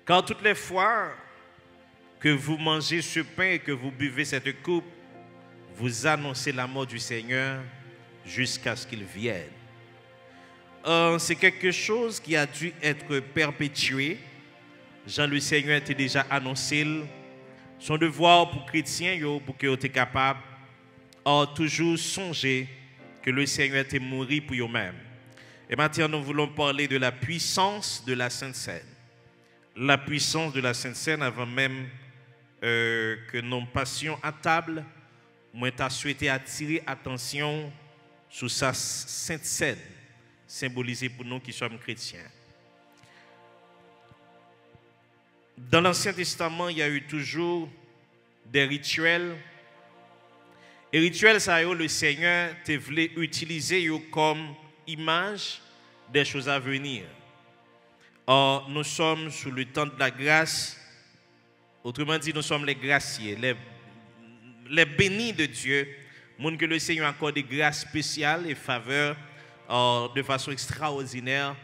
Car toutes les fois que vous mangez ce pain et que vous buvez cette coupe, vous annoncez la mort du Seigneur jusqu'à ce qu'il vienne. C'est quelque chose qui a dû être perpétué. Jean le Seigneur était déjà annoncé. Son devoir pour chrétiens, pour qu'ils soient capables de toujours songer que le Seigneur était mort pour eux-mêmes. Et maintenant, nous voulons parler de la puissance de la Sainte Seine. La puissance de la Sainte Seine, avant même que nous passions à table, moi, je souhaité attirer attention sur sa Sainte Seine, symbolisée pour nous qui sommes chrétiens. Dans l'Ancien Testament, il y a eu toujours des rituels. Et rituels, ça, le Seigneur te voulait utiliser comme image des choses à venir. Or, nous sommes sous le temps de la grâce. Autrement dit, nous sommes les graciés, les bénis de Dieu. Monde que le Seigneur accorde des grâces spéciales et faveurs de façon extraordinaire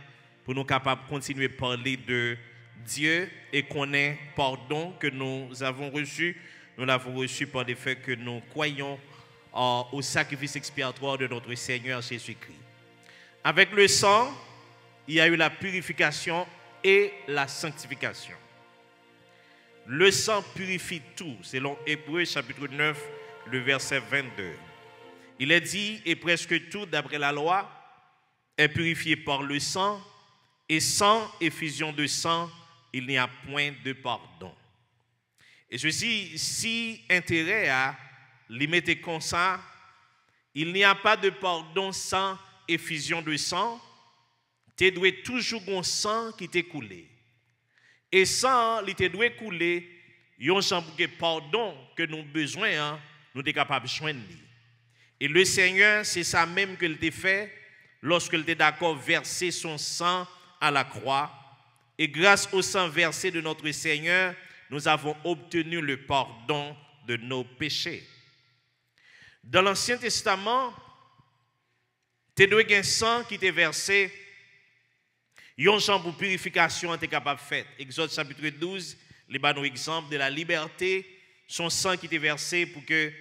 pour nous capables de continuer à parler de Dieu et qu'on ait pardon que nous avons reçu. Nous l'avons reçu par le fait que nous croyons au sacrifice expiatoire de notre Seigneur Jésus-Christ. Avec le sang, il y a eu la purification et la sanctification. Le sang purifie tout, selon Hébreux chapitre 9, le verset 22. Il est dit, et presque tout, d'après la loi, est purifié par le sang, et sans effusion de sang, il n'y a point de pardon. Et ceci, si intérêt à limiter comme ça, il n'y a pas de pardon sans effusion de sang, tu dois toujours un sang qui t'est coulé. Et sang, il te doit couler, il y a un pardon que nous avons besoin, nous sommes capables de joindre. Et le Seigneur, c'est ça même qu'il t'a fait lorsqu'il était d'accord verser son sang à la croix. Et grâce au sang versé de notre Seigneur, nous avons obtenu le pardon de nos péchés. Dans l'Ancien Testament, tu dois avoir un sang qui t'est versé. Il y a un champ pour purification qui est capable de faire. Exode chapitre 12, les bons exemples de la liberté, son sang qui était versé pour que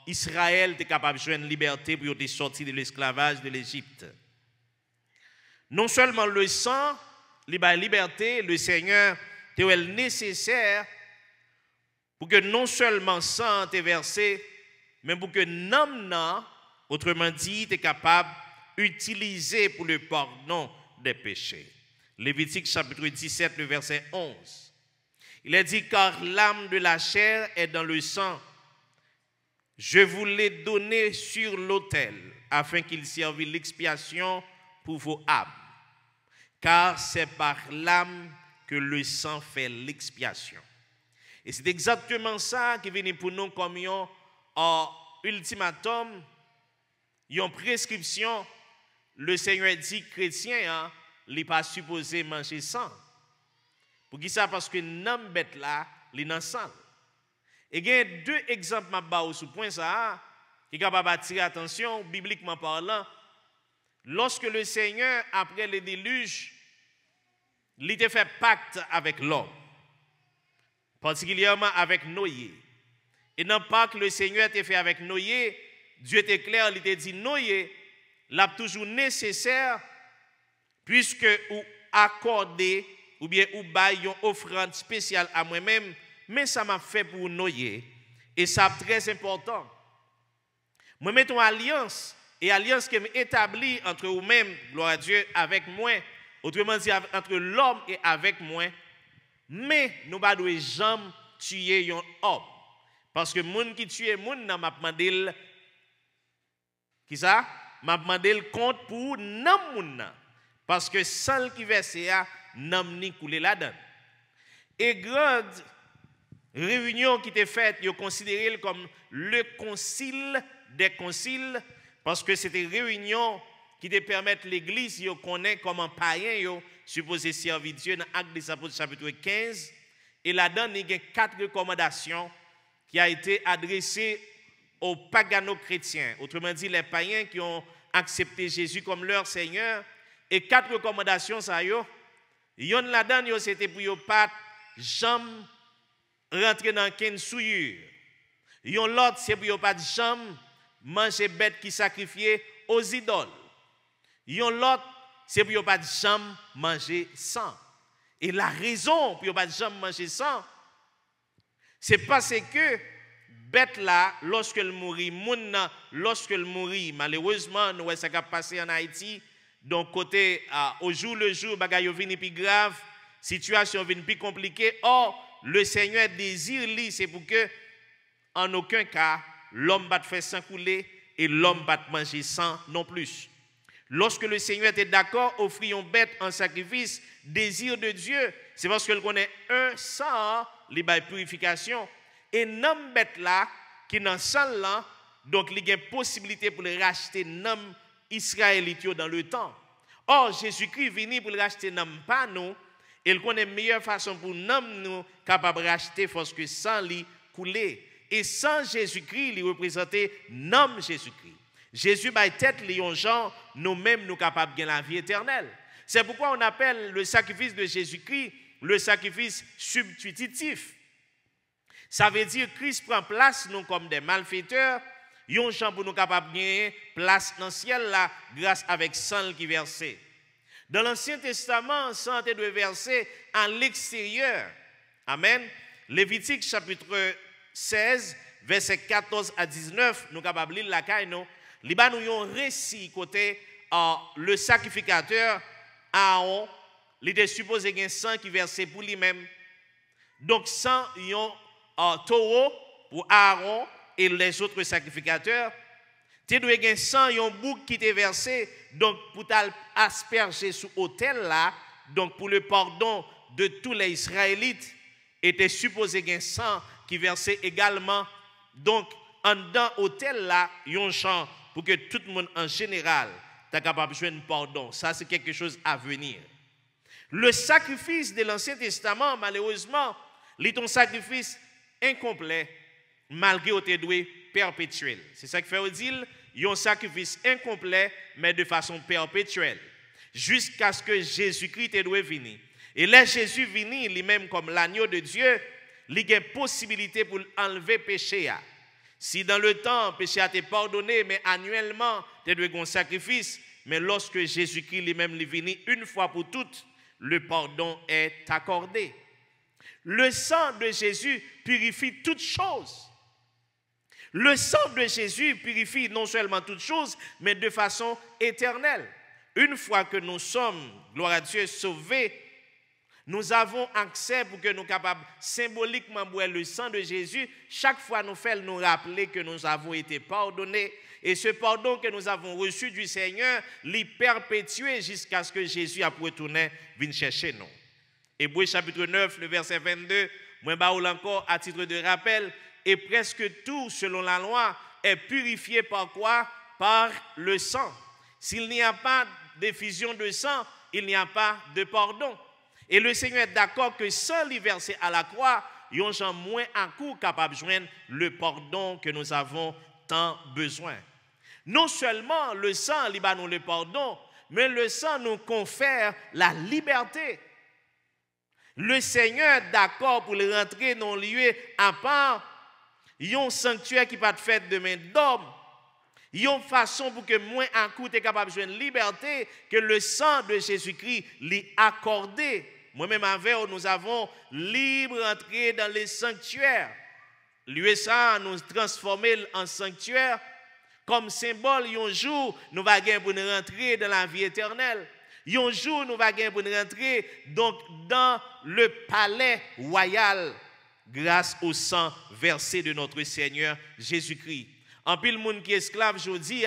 Israël était capable de jouer une liberté pour être sorti de l'esclavage de l'Égypte. Non seulement le sang, la liberté, le Seigneur était nécessaire pour que non seulement le sang était versé, mais pour que l'homme, autrement dit, était capable d'utiliser pour le pardon des péchés. Lévitique chapitre 17, le verset 11. Il est dit, car l'âme de la chair est dans le sang. Je vous l'ai donné sur l'autel, afin qu'il serve l'expiation pour vos âmes. Car c'est par l'âme que le sang fait l'expiation. Et c'est exactement ça qui vient pour nous comme un ultimatum, une prescription. Le Seigneur dit chrétien, il n'est pas supposé manger sang. Pour qui ça? Parce que l'homme bête là, il est dans le sang. Et il y a deux exemples sur point ça qui sont capables d'attirer l'attention, bibliquement parlant. Lorsque le Seigneur, après le déluge, il a fait pacte avec l'homme, particulièrement avec Noé. Et dans le pacte que le Seigneur a fait avec Noé, Dieu était clair, il a dit Noé, l'a toujours nécessaire puisque ou accordé ou bien ou bail une offrande spéciale à moi-même, mais ça m'a fait pour Noé et ça c'est très important. Moi mettons alliance et alliance qui est établie entre vous-même, gloire à Dieu, avec moi, autrement dit entre l'homme et avec moi, mais nous ne devons jamais tuer un homme parce que moun qui tue moun n'a m'a demandé qui ça m'a demandé le compte pour nam moun parce que celle qui verse a nam ni couler là-dedans. Et grande réunion qui était faite, yo considéré comme le concile des conciles parce que c'était une réunion qui te permettre l'église yo connaît comme un païen yo supposé servir Dieu dans Actes des Apôtres chapitre 15 et là-dedans il y a 4 recommandations qui a été adressées aux pagano-chrétiens, autrement dit les païens qui ont accepté Jésus comme leur Seigneur. Et 4 recommandations, ça Yon la-dan yo c'était pour yo pas jamais rentrer dans ken souillure. Yon l'autre c'est pour yo pas jamais manger bête qui sacrifiée aux idoles. Yon l'autre c'est pour yo pas jamais manger sang. Et la raison pour yo pas jamais manger sang, c'est parce que bête là, lorsque elle mourit, lorsque elle mourit, malheureusement, nous ça qui a passé en Haïti, donc côté au jour le jour, bagaille vini plus grave, situation vini plus compliquée. Or, le Seigneur désire lui, c'est pour que en aucun cas l'homme va faire sang couler et l'homme va manger sang non plus. Lorsque le Seigneur était d'accord, offrir une bête en sacrifice, désir de Dieu, c'est parce qu'il connaît un sang, les purification. Et nom bête là, qui dans sang là, donc il y a une possibilité pour le racheter nom israélite dans le temps. Or, Jésus-Christ venu pour le racheter nom pas nous, et il connaît une meilleure façon pour nous capable de racheter parce que sang lui couler. Et sans Jésus-Christ, il représentait nom Jésus-Christ. Jésus by tête lion gens, nous-mêmes nous capables de la vie éternelle. C'est pourquoi on appelle le sacrifice de Jésus-Christ le sacrifice substitutif. Ça veut dire que Christ prend place nous comme des malfaiteurs, yon gens pour nous capables de gagner place dans le ciel là grâce avec sang qui versé. Dans l'Ancien Testament, sang était versé à l'extérieur. Amen. Lévitique chapitre 16 verset 14 à 19, nous capables de lire la caille nous. Liban nous un récit côté le sacrificateur Aaron, il était supposé qu'il y ait un sang qui versait pour lui-même. Donc sang un taureau pour Aaron et les autres sacrificateurs. Tu dois gagner sang un bouc qui était versé donc pour asperger sur l'autel là, donc pour le pardon de tous les Israélites, était supposé gagner sang qui versait également donc en dans l'autel là, un champ pour que tout le monde en général soit capable de jouer un pardon. Ça, c'est quelque chose à venir. Le sacrifice de l'Ancien Testament, malheureusement, est un sacrifice incomplet, malgré qu'il doué perpétuel. C'est ça qui fait dire qu'il y a un sacrifice incomplet, mais de façon perpétuelle, jusqu'à ce que Jésus-Christ ait venir. Et là, Jésus venu, lui-même comme l'agneau de Dieu, il y a une possibilité pour enlever le péché. Si dans le temps, le péché a été pardonné, mais annuellement, tu dois un sacrifice. Mais lorsque Jésus-Christ lui-même est venu une fois pour toutes, le pardon est accordé. Le sang de Jésus purifie toutes choses. Le sang de Jésus purifie non seulement toutes choses, mais de façon éternelle. Une fois que nous sommes, gloire à Dieu, sauvés, nous avons accès pour que nous soyons capables symboliquement boire le sang de Jésus. Chaque fois nous faisons nous rappeler que nous avons été pardonnés. Et ce pardon que nous avons reçu du Seigneur, l'y perpétuer jusqu'à ce que Jésus a retourné vienne chercher nous. Hébreux chapitre 9, le verset 22, moi baoul encore à titre de rappel, et presque tout selon la loi est purifié par quoi? Par le sang. S'il n'y a pas d'effusion de sang, il n'y a pas de pardon. Et le Seigneur est d'accord que sans lui verser à la croix, il y a gens moins un coup capable de joindre le pardon que nous avons tant besoin. Non seulement le sang lui nous le pardon, mais le sang nous confère la liberté. Le Seigneur est d'accord pour le rentrer dans le lieu à part. Il y a un sanctuaire qui va fait de main d'homme. Il y a une façon pour que moins un coup tu es capable de jouer une liberté que le sang de Jésus-Christ lui accordé. Moi-même avec nous avons libre entrée dans les sanctuaires. L'USA nous transformer en sanctuaire comme symbole. Un jour nous va gagner pour nous rentrer dans la vie éternelle. Un jour nous va gagner pour nous rentrer donc dans le palais royal grâce au sang versé de notre Seigneur Jésus-Christ. En pile monde qui est esclave, je dis,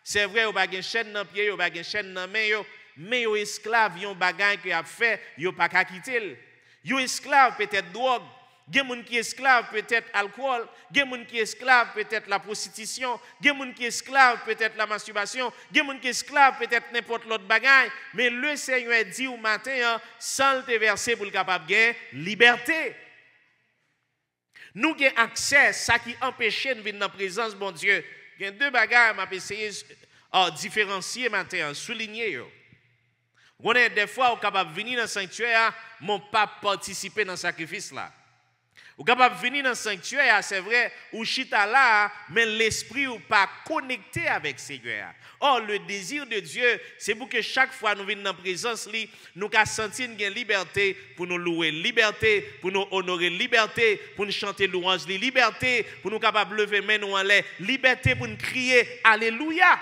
c'est vrai, il n'y a pas de chaîne dans le pied, il n'y a pas de chaîne dans la main, mais les esclaves, ils ont des bagages qu'ils ont fait, ils n'ont pas qu'à quitter. Les esclaves, peut-être drogue, il y a des gens qui sont esclaves, peut-être alcool, il y a des gens qui sont esclaves, peut-être la prostitution, il y a des gens qui sont esclaves, peut-être la masturbation, il y a des gens qui sont esclaves, peut-être n'importe l'autre bagage. Mais le Seigneur dit au matin, sans te verser pour le capable de gagner liberté. Nous avons accès à ce qui empêche de venir dans la présence de mon Dieu. Il y a deux bagages que je vais essayer de différencier maintenant, souligner. On est des fois capable de venir dans le sanctuaire, mais pas participer dans le sacrifice là. Ou capable de venir dans le sanctuaire, c'est vrai, ou chita là, mais l'esprit ou pas connecté avec le Seigneur. Or, le désir de Dieu, c'est pour que chaque fois nous venons dans la présence, nous avons senti une liberté pour nous louer, liberté pour nous honorer, liberté pour nous chanter louange, liberté pour nous capables de lever main nous en l'air, liberté pour nous crier Alléluia.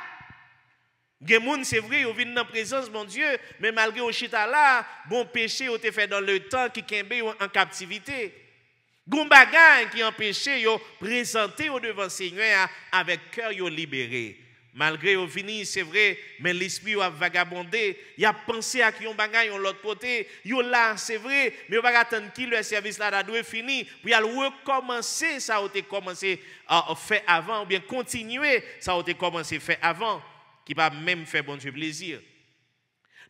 Les gens, c'est vrai, ils viennent dans la présence, mon Dieu, mais malgré au chita là, bon péché a été fait dans le temps qui est en captivité. Gon bagay qui empêche yo présenter au devant Seigneur avec cœur yo libéré. Malgré au fini, c'est vrai, mais l'esprit a vagabondé, il a pensé à qui on bagay de l'autre côté, yo là, c'est vrai, mais on va attendre qui le service là doit fini, puis il recommencer ça a été commencé à faire avant ou bien continuer ça a été commencé à faire avant qui va même faire bon Dieu plaisir.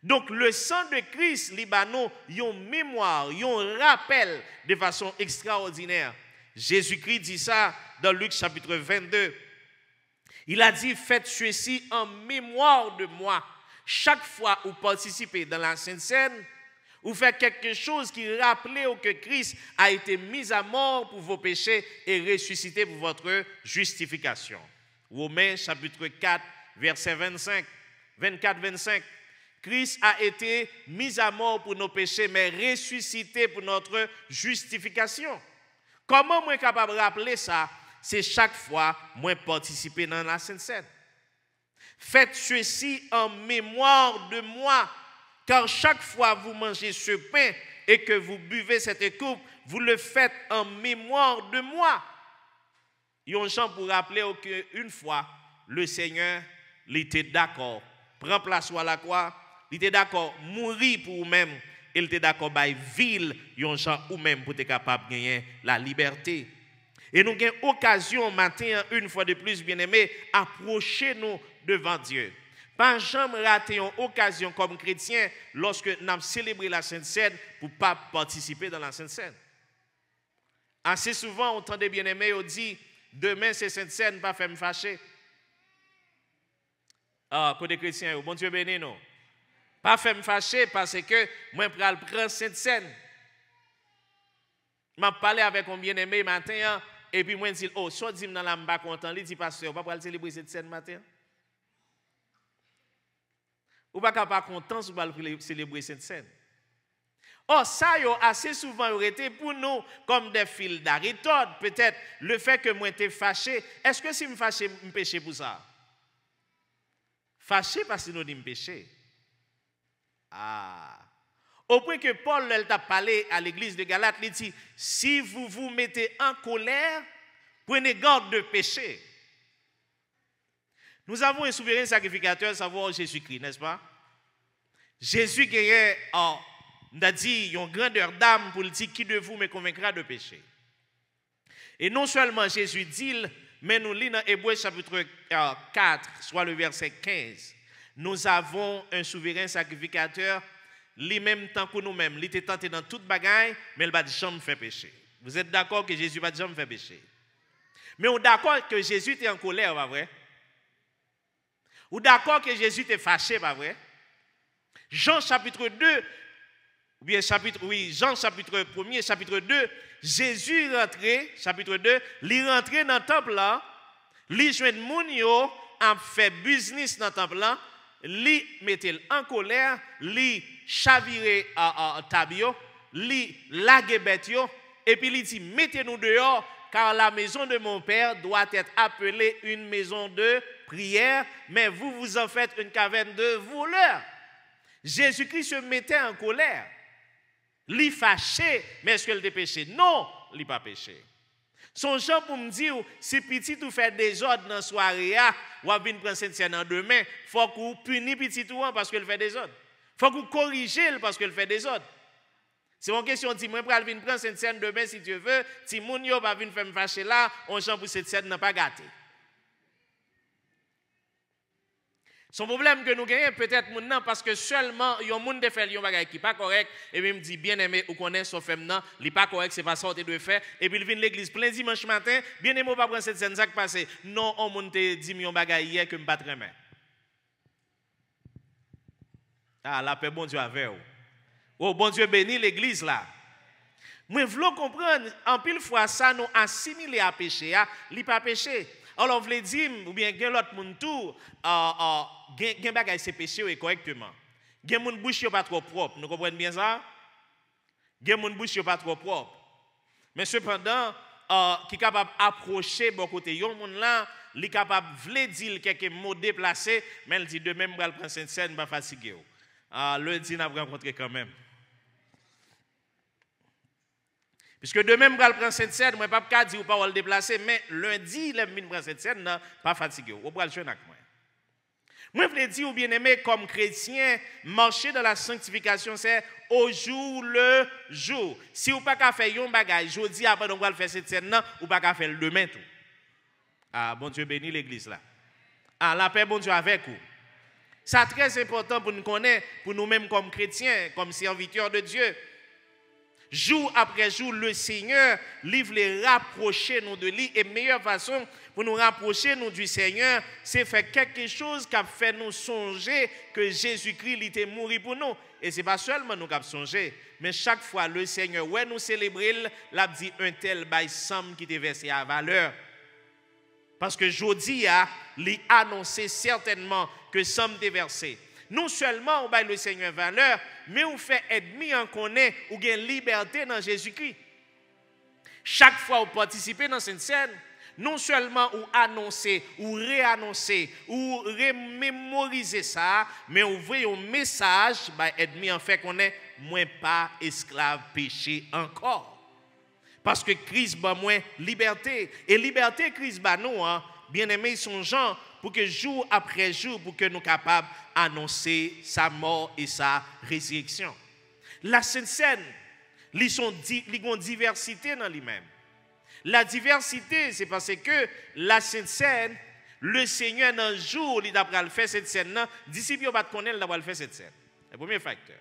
Donc le sang de Christ, Libanon, yon mémoire, yon rappel de façon extraordinaire. Jésus-Christ dit ça dans Luc chapitre 22. Il a dit, faites ceci en mémoire de moi. Chaque fois où vous participez dans la Sainte Seine, vous faites quelque chose qui rappelle que Christ a été mis à mort pour vos péchés et ressuscité pour votre justification. Romains chapitre 4, verset 24-25. Christ a été mis à mort pour nos péchés, mais ressuscité pour notre justification. Comment moi capable de rappeler ça? C'est chaque fois moi participer dans la Sainte Seine. Faites ceci en mémoire de moi, car chaque fois vous mangez ce pain et que vous buvez cette coupe, vous le faites en mémoire de moi. Il y a un chant pour rappeler qu'une fois, le Seigneur il était d'accord, prend place à la croix, il était d'accord mourir pour vous-même, il était d'accord bailler ville, yon gens ou même pour être capable de gagner la liberté. Et nous avons occasion matin une fois de plus bien aimé approcher nous devant Dieu. Pas jamais rater une occasion comme chrétien lorsque nous avons célébré la Sainte Seine pour pas participer dans la Sainte Seine. Assez souvent on entend des bien-aimés on dit demain c'est Sainte Seine pas faire me fâcher. Ah, côté chrétien, bon Dieu béni nous. Pas faire me fâcher parce que moi je prends Sainte Seine. Je parlé avec un bien-aimé matin et puis moi je dis oh, soit dit dans la m'pa content, il dit pasteur, on va pas célébrer cette scène matin. Ou pas content si on va célébrer cette scène. Oh, ça yo assez souvent aurait été pour nous comme des fils d'arrêtode, peut-être le fait que moi j'étais fâché, est-ce que si me fâché me péché pour ça? Fâché parce que nous dit me péché. Ah. Au point que Paul elle t'a parlé à l'église de Galate, il dit si vous vous mettez en colère, prenez garde de péché. Nous avons un souverain sacrificateur, savoir Jésus-Christ, n'est-ce pas? Jésus qui est on a dit une grandeur d'âme pour dire qui de vous me convaincra de péché. Et non seulement Jésus dit, mais nous lisons dans Hébreux chapitre 4, soit le verset 15. Nous avons un souverain sacrificateur, lui-même tant que nous-mêmes. Il était tenté dans toute bagaille, mais il ne va jamais faire péché. Vous êtes d'accord que Jésus ne va jamais faire péché? Mais on est d'accord que Jésus était en colère, pas vrai? Ou d'accord que Jésus était fâché, pas vrai? Jean chapitre 2, ou bien Jean chapitre 1er, chapitre 2, Jésus rentré, chapitre 2, il rentré dans le temple là, il joint moun yo, a fait business dans le temple là, il mettait en colère, il chaviré à tabio, il lagué bête yo, et puis il dit mettez-nous dehors car la maison de mon père doit être appelée une maison de prière, mais vous vous en faites une caverne de voleurs. Jésus-Christ se mettait en colère. Il fâché, mais est-ce qu'il était péché? Non, il n'a pas péché. Son gens pour me dire, si petit ou fait des ordres dans la soirée, ou à venir prendre Sainte-Seine en demain, il faut que vous punissez petit ou parce qu'il fait des ordres. Il faut que vous corrigez parce qu'il fait des ordres. C'est une question, dis moi, pour venir prendre Sainte-Seine demain si Dieu veut, si moun yo va venir faire me fâcher là, on gens pour Sainte-Seine n'a pas gâté. Son problème que nous gagnons peut-être maintenant parce que seulement il y a un monde de faire un bagage qui pas correct et puis me dit bien aimé ou connaît son femme non, il pas correct, c'est pas ça que de faire et puis il vient l'église plein dimanche matin, bien aimé pas prendre cette scène ça qui passé. Non, on monde te dit un bagage hier que me pas très bien. Ah, la paix, bon Dieu, avec vous. Oh, bon Dieu bénit l'église là. Moi, je veux comprendre, en pile fois, ça nous assimilé à péché, li pas péché. Alors, vous voulez dire, ou bien, gen l'autre monde tout, gen bagay c'est péché correctement. Gen moun bouche pas trop propre, nous comprenons bien ça? Gen moun bouche pas trop propre. Mais cependant, qui est capable d'approcher bon côté, yon moun là, li capable vle dire quelques mots déplacés, mais il dit de même, je vais prendre cette scène, pas fatigué. Le dit, n'a rencontré quand même. Puisque de même, je vais prendre cette scène, je ne vais pas dire ou pas le déplacer, mais lundi, je vais prendre cette scène, pas fatigué. Vous pouvez le jouer avec moi. Moi, je veux dire, bien aimé, comme chrétien, marcher dans la sanctification, c'est au jour le jour. Si vous ne pouvez pas faire un bagage, je dis après, on va faire cette scène, ou pas faire le demain tout. Ah, bon Dieu bénit l'église là. Ah, la paix, bon Dieu avec vous. C'est très important pour nous connaître, pour nous-mêmes comme chrétiens, comme serviteurs de Dieu. Jour après jour, le Seigneur livre les rapprocher nous de lui. Et meilleure façon pour nous rapprocher nous du Seigneur, c'est faire quelque chose qui a fait nous songer que Jésus-Christ était mort pour nous. Et ce n'est pas seulement nous qui avons songé, mais chaque fois le Seigneur, ouais, nous célébrer, l'a dit un tel bail somme qui était versé à valeur. Parce que jeudi, il a annoncé certainement que somme était versé. Non seulement on baille le Seigneur valeur, mais on fait ennemi en connaît ou gain liberté dans Jésus-Christ. Chaque fois vous participez dans cette scène, non seulement ou annoncer, ou réannoncer, ou remémoriser ça, mais ouvrez un message, bah ennemi en fait qu'on est moins pas esclave péché encore. Parce que Christ bat moins liberté. Et liberté Christ bat nous, hein, bien aimés son gens, pour que jour après jour, pour que nous soyons capables d'annoncer sa mort et sa résurrection. La Sainte Seine, ils ont une diversité dans lui-même. La diversité, c'est parce que la Sainte Seine, le Seigneur, dans le jour où il a fait cette scène, disciples ne connaissent pas faire cette scène. C'est le premier facteur.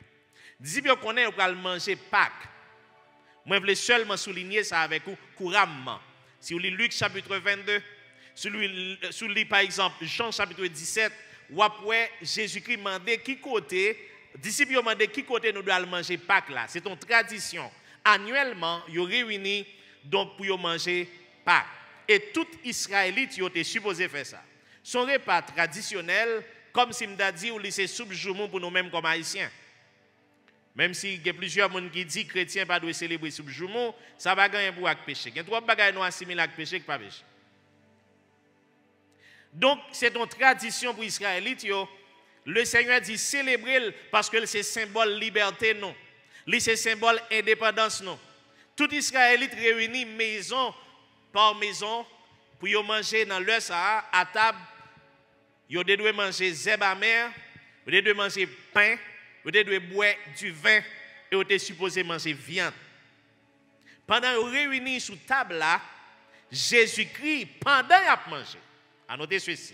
Disciples connaissent pas manger Pâques. Moi, je voulais seulement souligner ça avec vous couramment. Si vous lisez Luc chapitre 22, sous lui, par exemple, Jean chapitre 17, ou après Jésus-Christ demandait qui côté, disciples demandé qui côté nous devons manger Pâques là. C'est une tradition. Annuellement, ils réunissent donc pour manger Pâques. Et tout Israélite était supposé faire ça. Son repas traditionnel, comme si m'a dit, ou c'est subjoumon pour nous-mêmes comme Haïtiens. Même s'il y a plusieurs personnes qui disent que les chrétiens ne doivent pas célébrer subjoumon, ça va gagner pour avec péché. Il y a trois bagages nous assimilés avec péché qui pas péché. Donc, c'est une tradition pour les Israélites. Le Seigneur dit célébrer parce que c'est symbole de liberté, non. C'est symbole d'indépendance, non. Tout Israélite réunit maison par maison pour manger dans leur Sahara à table. Ils doivent manger zèbre amer, ils doivent manger pain, ils doivent boire du vin et ils sont supposés manger viande. Pendant qu'ils réunissent sous table là, Jésus-Christ, pendant qu'ils a mangé, à noter ceci.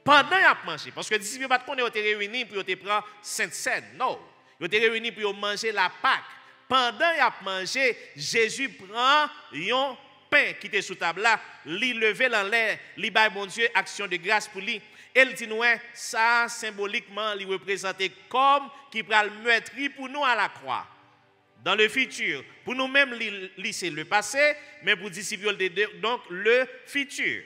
Pendant qu'ils a mangé, parce que les disciples ne sont pas réunis pour prendre Sainte Seine, non. Ils sont réunis pour manger la Pâque. Pendant qu'ils a mangé, Jésus prend un pain qui était sous table là, il levé dans l'air, il baille mon Dieu, action de grâce pour lui. Elle dit nous, ça symboliquement, il représente comme qui prend le meurtrier pour nous à la croix. Dans le futur, pour nous-mêmes, c'est le passé, mais pour les disciples, donc le futur.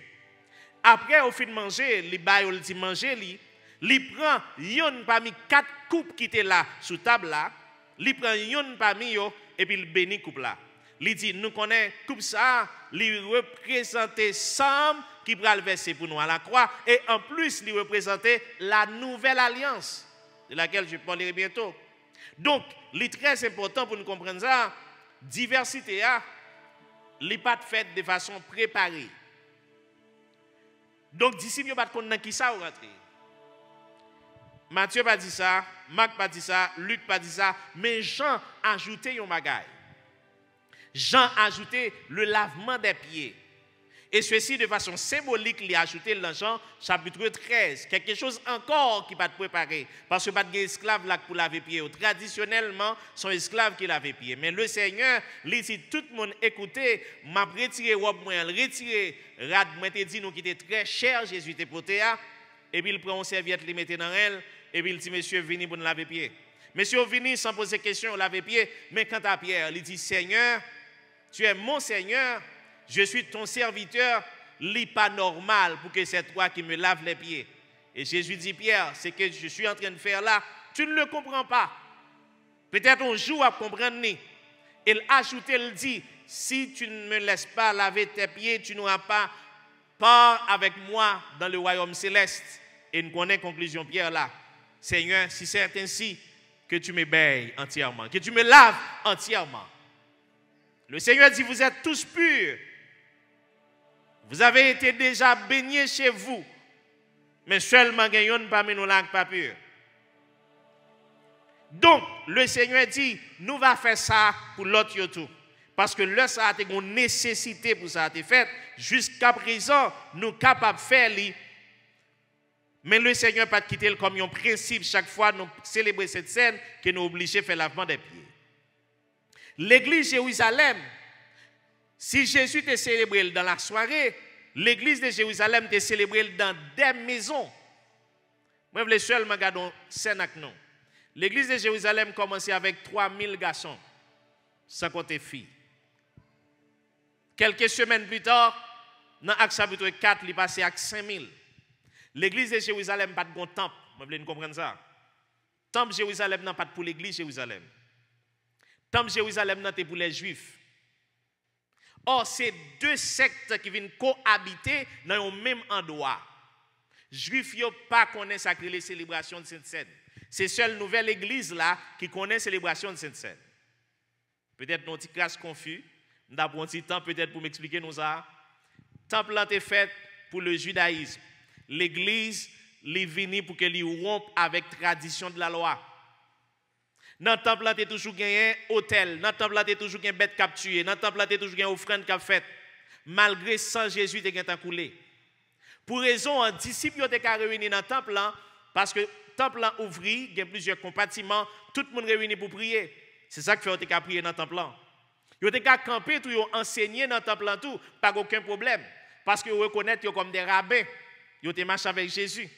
Après, au fin de manger, il dit manger, il prend une parmi 4 coupes qui étaient là, sous table là, il prend une parmi eux, et puis il bénit coupe là. Il dit, nous connaissons coupe ça, il représente Sam qui prend le verset pour nous à la croix, et en plus, il représente la nouvelle alliance, de laquelle je parlerai bientôt. Donc, il est très important pour nous comprendre ça, diversité, il n'est pas faite de façon préparée. Donc, disciples ne savent pas qui ça ou rentrer. Matthieu pas dit ça, Marc pas dit ça, Luc pas dit ça, mais Jean a ajouté un bagaille. Jean a ajouté le lavement des pieds. Et ceci, de façon symbolique, il a ajouté dans Jean chapitre 13. Quelque chose encore qui va te préparer. Parce que pas de esclaves là pour laver pieds. Traditionnellement, sont esclaves qui lavent pieds. Mais le Seigneur, il dit tout le monde écoutez, m'a retiré robe moi, retiré rad moi te dit nous qui était très cher, Jésus te porté. Et puis il prend une serviette, il mettait dans elle. Et puis il dit, monsieur, venez pour nous laver pied. Monsieur, venez sans poser question, laver pied. Mais quant à Pierre, il dit, Seigneur, tu es mon Seigneur, je suis ton serviteur, n'est pas normal pour que c'est toi qui me laves les pieds. Et Jésus dit, Pierre, ce que je suis en train de faire là, tu ne le comprends pas. Peut-être un jour à comprendre. Il ajoute, il dit, si tu ne me laisses pas laver tes pieds, tu n'auras pas part avec moi dans le royaume céleste. Et nous connaissons la conclusion Pierre là. Seigneur, si c'est ainsi, que tu m'ébèilles entièrement, que tu me laves entièrement. Le Seigneur dit, vous êtes tous purs. Vous avez été déjà baignés chez vous. Mais seulement gagnons parmi nous là pas pur. Donc, le Seigneur dit, nous va faire ça pour l'autre yotou. Parce que là, ça a été une nécessité pour ça a été fait. Jusqu'à présent, nous sommes capables de faire. Mais le Seigneur n'a pas quitté comme un principe. Chaque fois, nous célébrons cette scène que nous obligés de faire lavement des pieds. L'église de Jérusalem, si Jésus était célébré dans la soirée, l'église de Jérusalem était célébrée dans des maisons. Moi, je veux seulement regarder scène avec nous. L'église de Jérusalem commençait avec 3000 garçons, sans compter filles. Quelques semaines plus tard, dans Actes chapitre 4, il est passé à 5000. L'église de Jérusalem n'a pas de bon temple. Vous voulez comprendre ça? Temple Jérusalem n'a pas pour l'église Jérusalem. Temple Jérusalem n'a pas pour les juifs. Or, c'est deux sectes qui viennent cohabiter dans le même endroit. Juifs ne pas connaissent les célébrations de Sainte-Seine. C'est seule nouvelle église là qui connaît la célébration de Sainte-Seine. Peut-être nos petits classes confus. Nous avons un petit temps peut-être pour m'expliquer nous ça. Le temple a été fait pour le judaïsme. L'église est venue pour qu'elle rompe avec la tradition de la loi. Dans le temple, il y a toujours un hôtel. Dans le temple, il y a toujours un bête capturé. Dans le temple, il y a toujours une offrande qui a fait. Malgré ça, Jésus est coulé. Pour raison, un disciple été réuni dans le temple, parce que le temple a ouvert, il y a plusieurs compartiments, tout le monde réuni pour prier. C'est ça qui fait qu'il a prié dans le temple. Il a campé, tout enseigné dans le temple, tout, pas aucun problème. Parce que vous reconnaissez comme des rabbins. Ils ont marché avec Jésus.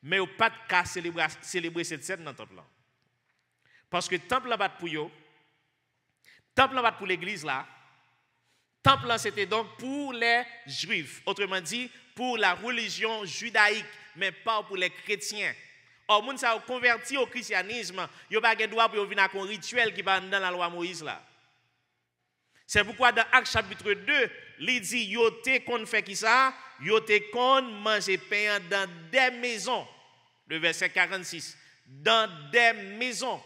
Mais ils n'ont pas de cas célébrer cette scène dans le temple. Parce que le temple n'est pas pour eux. Le temple n'est pas pour l'église là. Le temple c'était donc pour les juifs. Autrement dit, pour la religion judaïque, mais pas pour les chrétiens. Or, les gens qui sont convertis au christianisme, ils n'ont pas le droit pour venir à un rituel qui va dans la loi Moïse là. C'est pourquoi dans Actes chapitre 2, il dit, yote qu'on fait qui ça? Yote qu'on mange pain dans des maisons. Le verset 46. Dans des maisons.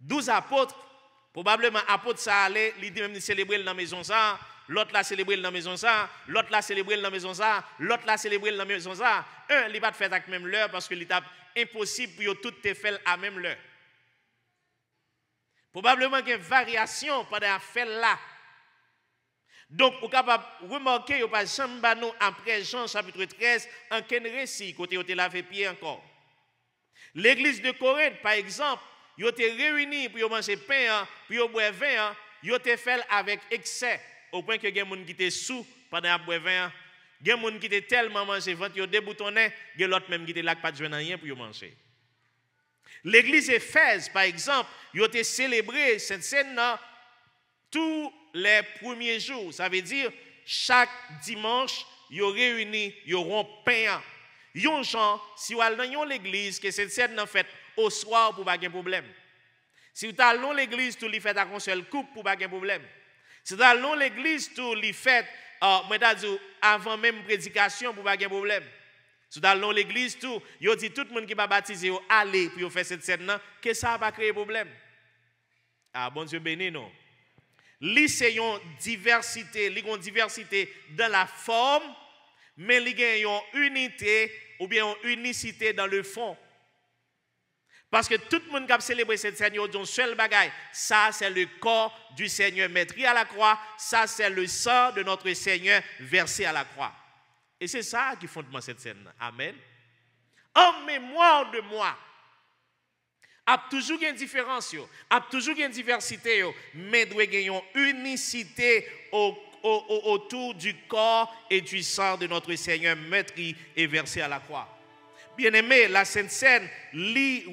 12 apôtres, probablement apôtres ça allait, il dit même célébrer dans la maison ça, l'autre l'a célébré dans la maison ça, l'autre l'a célébré dans la maison ça, l'autre l'a célébré dans la maison ça. Un, il n'a pas fait avec même l'heure parce que l'étape impossible pour tout te faire à même l'heure. Probablement qu'il y a une variation pendant la fête là. Donc, vous êtes capable de remarquer, vous pas jamais après Jean chapitre 13, en quel récit, côté où vous lavé pied encore. L'église de Corinthe, par exemple, ils étaient réunis pour manger pain, pour boire vin, ils étaient fait avec excès, au point que les gens qui étaient sous pendant la boire vin, les gens qui étaient tellement mangé ventre, ils déboutonné, les autres même qui étaient là, pas de rien pour manger. L'église Éphèse, par exemple, ils ont célébré cette scène tous les premiers jours. Ça veut dire, chaque dimanche, ils ont réuni, ils auront pain. Ils ont gens, si vous allez dans l'église, que cette scène en fait au soir pour pas de problème. Si vous allez dans l'église, tout les fait à une seule coupe pour pas de problème. Si vous allez dans l'église, tout les fait avant même prédication pour pas de problème. Si vous allez dans l'église, tout, vous dit tout le monde qui va baptiser, allez pour faire cette scène, que ça va pas créer problème. Ah, bon Dieu béni, non. C'est une diversité, dans la forme, mais il y a une unité ou bien une unicité dans le fond. Parce que tout le monde qui a célébré cette scène, il y a un seul bagaille. Ça, c'est le corps du Seigneur maîtrisé à la croix. Ça, c'est le sang de notre Seigneur versé à la croix. Et c'est ça qui fonde cette scène. Amen. En mémoire de moi. Il y a toujours une différence, il y a toujours une diversité, mais il y a une unicité autour du corps et du sang de notre Seigneur meurtri et versé à la croix. Bien-aimé, la Sainte Seine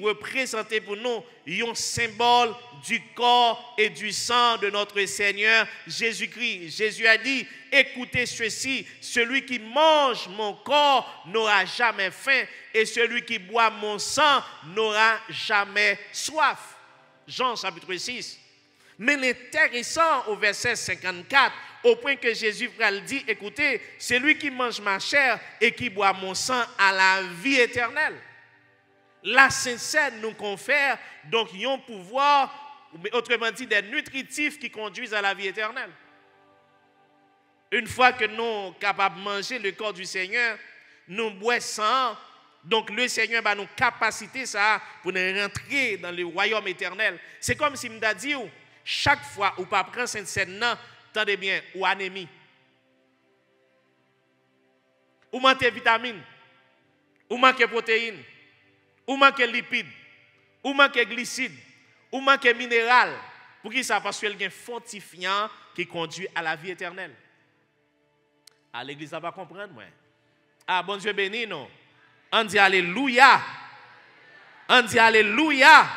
représente pour nous un symbole du corps et du sang de notre Seigneur Jésus-Christ. Jésus a dit, écoutez ceci, celui qui mange mon corps n'aura jamais faim et celui qui boit mon sang n'aura jamais soif. Jean chapitre 6. Mais l'intéressant au verset 54, au point que Jésus dit, écoutez, c'est lui qui mange ma chair et qui boit mon sang à la vie éternelle. La Sainte Seine nous confère donc un pouvoir, autrement dit des nutritifs qui conduisent à la vie éternelle. Une fois que nous sommes capables de manger le corps du Seigneur, nous boissons sang. Donc le Seigneur va nous capaciter ça pour nous rentrer dans le royaume éternel. C'est comme si je dit, chaque fois où pas prendre cette scène, attendez bien, ou anémie, ou manque vitamines, ou manque protéines, ou manque lipides, ou manque glucides, ou manque minéral. Pour qui ça? Parce qu'il y a un fortifiant qui conduit à la vie éternelle. À l'église, ça va comprendre, moi. Ah, bon Dieu béni, non? On dit Alléluia. On dit Alléluia.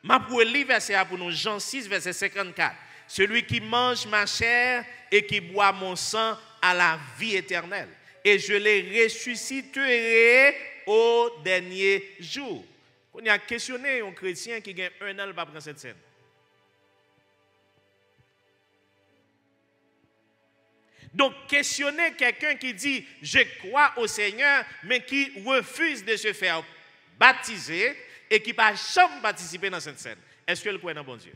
Ma pour lire verset pour nous, Jean 6, verset 54. Celui qui mange ma chair et qui boit mon sang a la vie éternelle. Et je les ressusciterai au dernier jour. On a questionné un chrétien qui gagne un an, il va prendre cette scène. Donc, questionner quelqu'un qui dit « je crois au Seigneur » mais qui refuse de se faire baptiser et qui ne va jamais participer dans cette scène. Est-ce que le croit dans bon Dieu?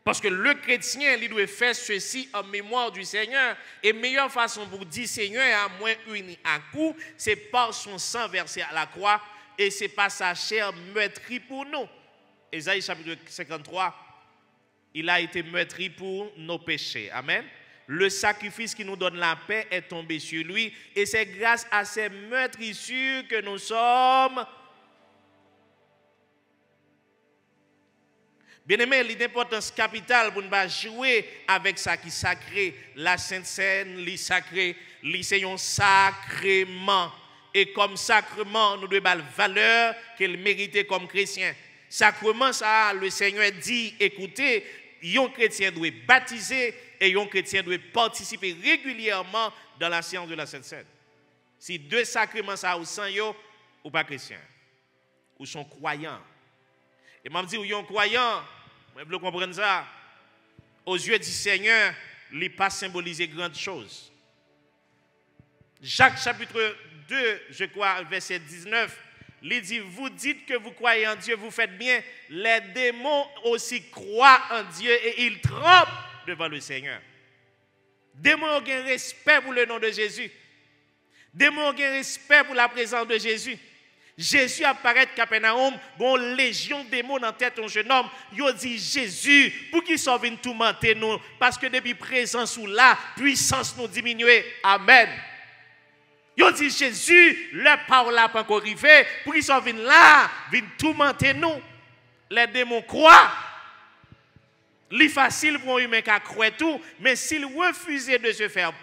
Parce que le chrétien, il doit faire ceci en mémoire du Seigneur. Et meilleure façon pour dire Seigneur à moins uni à coup, c'est par son sang versé à la croix et c'est par sa chair meurtrie pour nous. Ésaïe chapitre 53. Il a été meurtri pour nos péchés. Amen. Le sacrifice qui nous donne la paix est tombé sur lui. Et c'est grâce à ces meurtrissures que nous sommes. Bien-aimé, l'importance capitale pour nous jouer avec ça qui est sacré. La Sainte Seine, les sacré, c'est un sacrement. Et comme sacrement, nous devons la valeur qu'elle méritait comme chrétien. Sacrement, ça, le Seigneur dit, écoutez, un chrétien doit baptiser et un chrétien doit participer régulièrement dans la séance de la Sainte Seine. Si deux sacrements ça ou sans yo, ou pas chrétien, ou sont croyants. Et m'a dit, ou yon croyant, vous pouvez comprendre ça. Aux yeux du Seigneur, il n'est pas symbolisé grande chose. Jacques chapitre 2, je crois, verset 19. Il dit, vous dites que vous croyez en Dieu, vous faites bien. Les démons aussi croient en Dieu et ils tremblent devant le Seigneur. Démons ont un respect pour le nom de Jésus. Démons ont un respect pour la présence de Jésus. Jésus apparaît à Capernaum, bon légion de démons dans tête d'un jeune homme. Il dit Jésus, pour qu'il soit venu tourmenter nous, parce que depuis présence ou là, puissance nous diminue. Amen. Il dit Jésus, le parole n'a pas encore arrivé, pour qu'il soit venu là, venu tourmenter nous. Les démons croient. C'est facile pour un humain qui croit tout, mais s'il refusait de se faire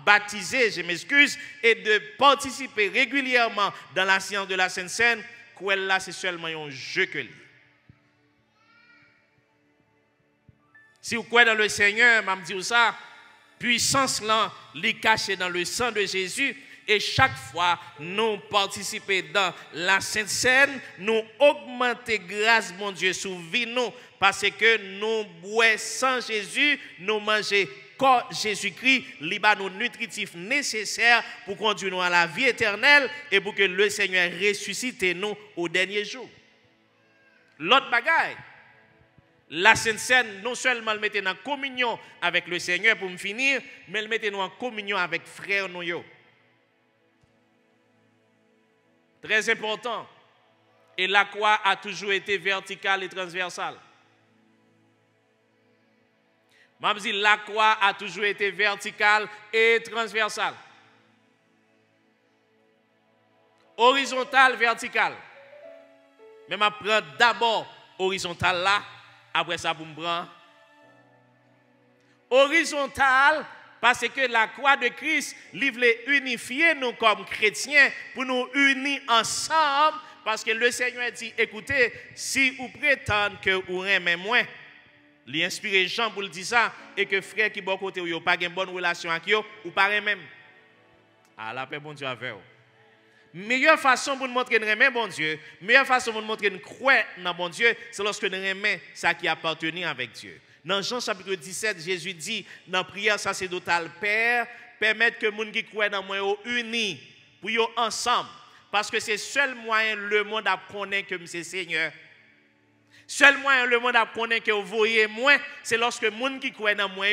baptiser, je m'excuse, et de participer régulièrement dans la séance de la Sainte Seine, là c'est seulement un jeu que lui. Si vous croyez dans le Seigneur, je me dis ça, puissance là, est cachée dans le sang de Jésus. Et chaque fois, nous participons dans la Sainte Seine, nous augmentons grâce, mon Dieu, sous vie nous, parce que nous boissons sans Jésus, nous mangeons corps Jésus-Christ, liba nos nutritifs nécessaires pour conduire nous à la vie éternelle et pour que le Seigneur ressuscite nous au dernier jour. L'autre bagaille, la Sainte Seine, non seulement le mettait en communion avec le Seigneur pour me finir, mais le mettait en communion avec frères nous. Très important. Et la croix a toujours été verticale et transversale. Je dis, la croix a toujours été verticale et transversale. Horizontale, verticale. Mais je prends d'abord horizontale là, après ça, pour me prendre. Horizontale, parce que la croix de Christ livre les unifier nous comme chrétiens pour nous unir ensemble. Parce que le Seigneur dit, écoutez, si vous prétendez que vous aimez moins, l'inspiré Jean pour le dire ça, et que frère qui bon côté, vous pas une bonne relation avec eux, ou pas même. Ah, la paix, bon Dieu, avec vous. Meilleure façon pour nous montrer que nous aimons bon Dieu, meilleure façon pour nous montrer que nous croyons dans bon Dieu, c'est lorsque nous aimons ça qui appartient avec Dieu. Dans Jean chapitre 17, Jésus dit, dans la prière sacerdotale, Père, permettre que les gens qui croient dans moi soient unis, pour eux ensemble. Parce que c'est le seul moyen le monde a connaître que c'est Seigneur. Seul moyen le monde a connaître que vous voyez moi, c'est lorsque les gens qui croient dans moi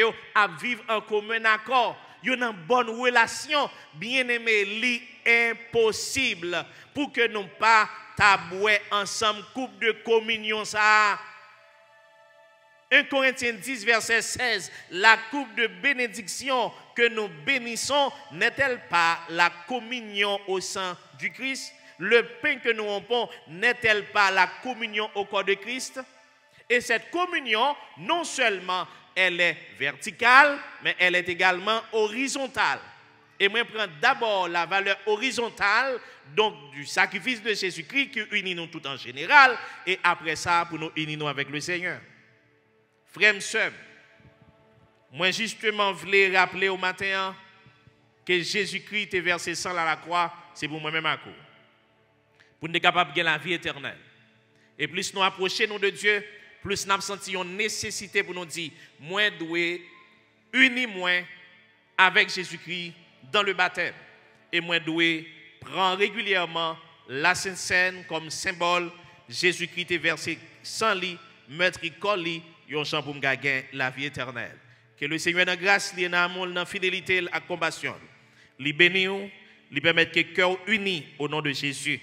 vivent en commun accord. Ils ont une bonne relation, bien aimé, impossible pour que nous pas tabouer ensemble coupe de communion ça. 1 Corinthiens 10 verset 16, la coupe de bénédiction que nous bénissons n'est-elle pas la communion au sein du Christ? Le pain que nous rompons n'est-elle pas la communion au corps de Christ? Et cette communion, non seulement elle est verticale, mais elle est également horizontale. Et moi, je prends d'abord la valeur horizontale, donc du sacrifice de Jésus-Christ qui unit nous tout en général, et après ça, pour nous unir nous avec le Seigneur. Frères et sœurs, moi justement, je voulais rappeler au matin que Jésus-Christ est versé sang à la croix, c'est pour moi-même à cause. Pour nous être capables de la vie éternelle. Et plus nous approchons de Dieu, plus nous avons senti une nécessité pour nous dire, moi, je dois unir moi avec Jésus-Christ dans le baptême. Et moi, je dois prendre régulièrement la Sainte Seine comme symbole. Jésus-Christ est versé sans lit, meurtri, colli, yon chant pour me gagner la vie éternelle. Que le Seigneur dans grâce, dans amour, dans fidélité, et compassion, lui bénisse, lui permette que cœur uni au nom de Jésus.